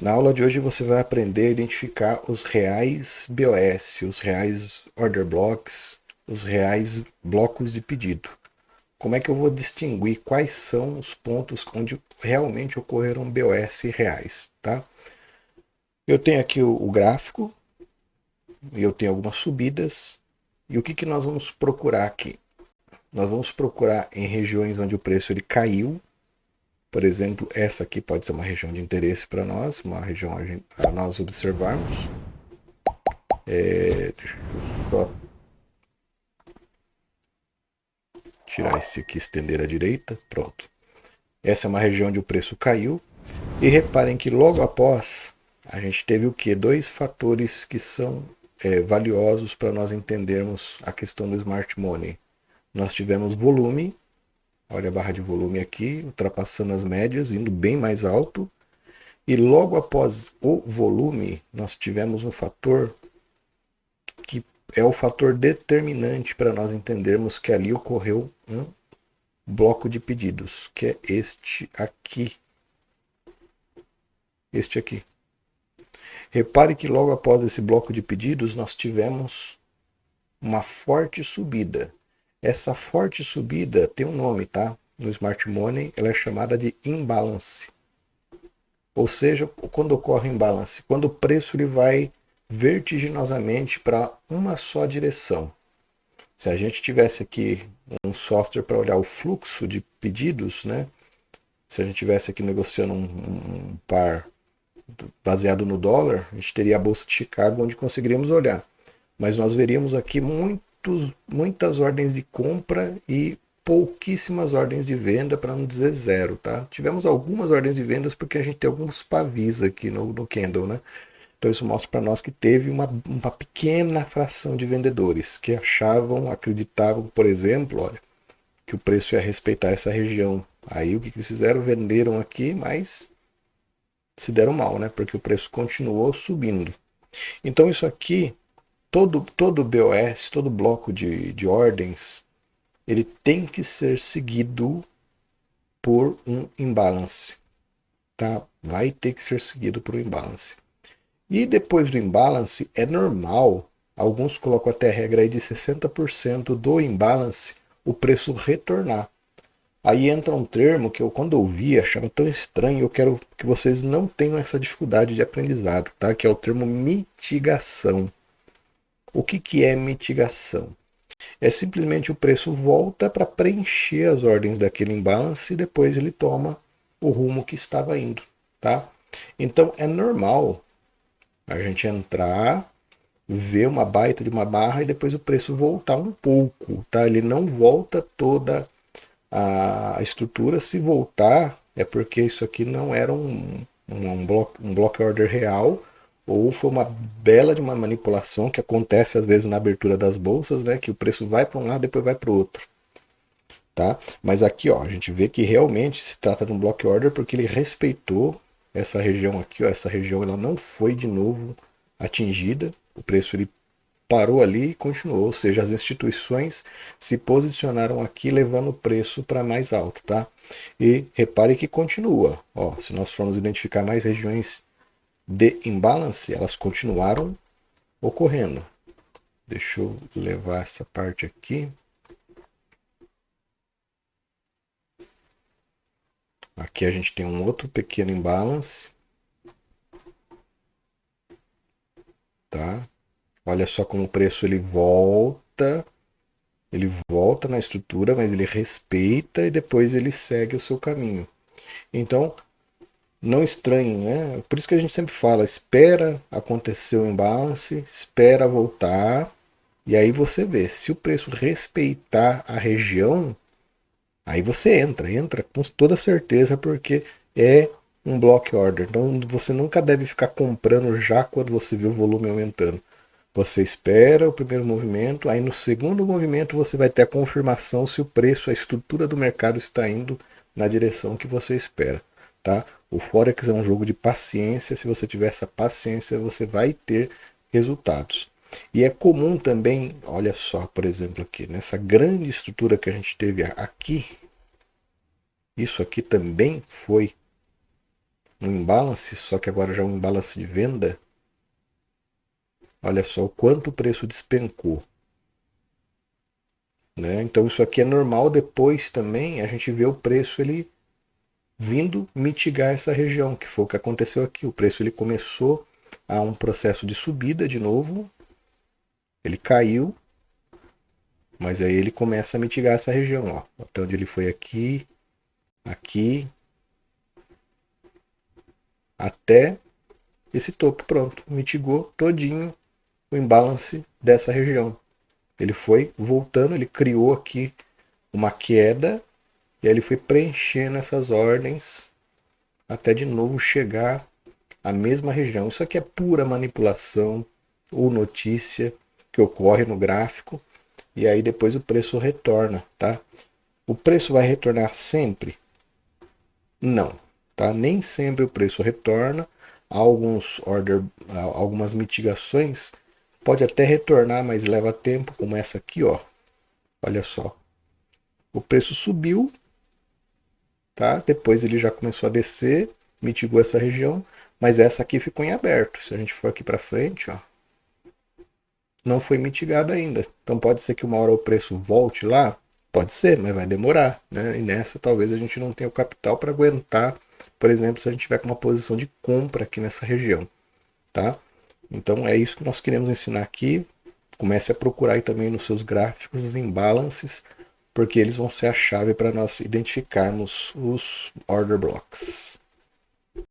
Na aula de hoje você vai aprender a identificar os reais BOS, os reais order blocks, os reais blocos de pedido. Como é que eu vou distinguir quais são os pontos onde realmente ocorreram BOS reais, tá? Eu tenho aqui o gráfico, e eu tenho algumas subidas, e o que, que nós vamos procurar aqui? Nós vamos procurar em regiões onde o preço ele caiu. Por exemplo, essa aqui pode ser uma região de interesse para nós, uma região a nós observarmos. Deixa eu só tirar esse aqui, estender à direita. Pronto. Essa é uma região onde o preço caiu. E reparem que logo após a gente teve o que? Dois fatores que são valiosos para nós entendermos a questão do smart money. Nós tivemos volume, olha a barra de volume aqui, ultrapassando as médias, indo bem mais alto. E logo após o volume, nós tivemos um fator que é o fator determinante para nós entendermos que ali ocorreu um bloco de pedidos, que é este aqui. Este aqui. Repare que logo após esse bloco de pedidos, nós tivemos uma forte subida. Essa forte subida tem um nome, tá? No Smart Money, ela é chamada de imbalance. Ou seja, quando ocorre imbalance, quando o preço ele vai vertiginosamente para uma só direção. Se a gente tivesse aqui um software para olhar o fluxo de pedidos, né? Se a gente tivesse aqui negociando um par baseado no dólar, a gente teria a Bolsa de Chicago onde conseguiríamos olhar. Mas nós veríamos aqui muitas ordens de compra e pouquíssimas ordens de venda, para não dizer zero, tá? Tivemos algumas ordens de vendas porque a gente tem alguns pavis aqui no candle, né? Então isso mostra para nós que teve uma pequena fração de vendedores que achavam, acreditavam, por exemplo, olha, que o preço ia respeitar essa região. Aí o que eles fizeram? Venderam aqui, mas se deram mal, né? Porque o preço continuou subindo. Então isso aqui, todo BOS, todo bloco de ordens, ele tem que ser seguido por um imbalance, tá? Vai ter que ser seguido por um imbalance. E depois do imbalance, é normal, alguns colocam até a regra aí de 60% do imbalance, o preço retornar. Aí entra um termo que eu, quando ouvi, achava tão estranho, eu quero que vocês não tenham essa dificuldade de aprendizado, tá? Que é o termo mitigação. O que, que é mitigação? É simplesmente o preço volta para preencher as ordens daquele imbalance e depois ele toma o rumo que estava indo, tá? Então é normal a gente entrar, ver uma baita de uma barra e depois o preço voltar um pouco, tá? Ele não volta toda a estrutura. Se voltar, é porque isso aqui não era um block order real, ou foi uma bela de uma manipulação que acontece às vezes na abertura das bolsas, né? Que o preço vai para um lado, depois vai para o outro. Tá? Mas aqui ó, a gente vê que realmente se trata de um block order porque ele respeitou essa região aqui, ó, essa região ela não foi de novo atingida, o preço ele parou ali e continuou, ou seja, as instituições se posicionaram aqui levando o preço para mais alto, tá? E repare que continua, ó, se nós formos identificar mais regiões de imbalance, elas continuaram ocorrendo. Deixa eu levar essa parte aqui. Aqui a gente tem um outro pequeno imbalance, tá? Olha só como o preço ele volta na estrutura, mas ele respeita e depois ele segue o seu caminho. Então, não estranhe, né? Por isso que a gente sempre fala, espera acontecer o imbalance, espera voltar, e aí você vê. Se o preço respeitar a região, aí você entra com toda certeza, porque é um block order. Então você nunca deve ficar comprando já quando você vê o volume aumentando. Você espera o primeiro movimento, aí no segundo movimento você vai ter a confirmação se o preço, a estrutura do mercado está indo na direção que você espera, tá? O Forex é um jogo de paciência, se você tiver essa paciência, você vai ter resultados. E é comum também, olha só, por exemplo, aqui, nessa grande estrutura que a gente teve aqui, isso aqui também foi um imbalance, só que agora já é um imbalance de venda. Olha só o quanto o preço despencou. Né? Então isso aqui é normal, depois também a gente vê o preço ele vindo mitigar essa região, que foi o que aconteceu aqui. O preço ele começou a um processo de subida de novo, ele caiu, mas aí ele começa a mitigar essa região, ó. Até onde ele foi aqui, aqui, até esse topo, pronto, mitigou todinho o imbalance dessa região. Ele foi voltando, ele criou aqui uma queda e aí ele foi preenchendo essas ordens até de novo chegar à mesma região. Isso aqui é pura manipulação ou notícia que ocorre no gráfico e aí depois o preço retorna, tá? O preço vai retornar sempre? Não, tá? Nem sempre o preço retorna. Há algumas mitigações pode até retornar, mas leva tempo, como essa aqui, ó. Olha só. O preço subiu, tá? Depois ele já começou a descer, mitigou essa região, mas essa aqui ficou em aberto. Se a gente for aqui para frente, ó, não foi mitigada ainda. Então pode ser que uma hora o preço volte lá, pode ser, mas vai demorar, né? E nessa talvez a gente não tenha o capital para aguentar, por exemplo, se a gente tiver com uma posição de compra aqui nessa região, tá? Então é isso que nós queremos ensinar aqui. Comece a procurar aí também nos seus gráficos os imbalances, porque eles vão ser a chave para nós identificarmos os order blocks.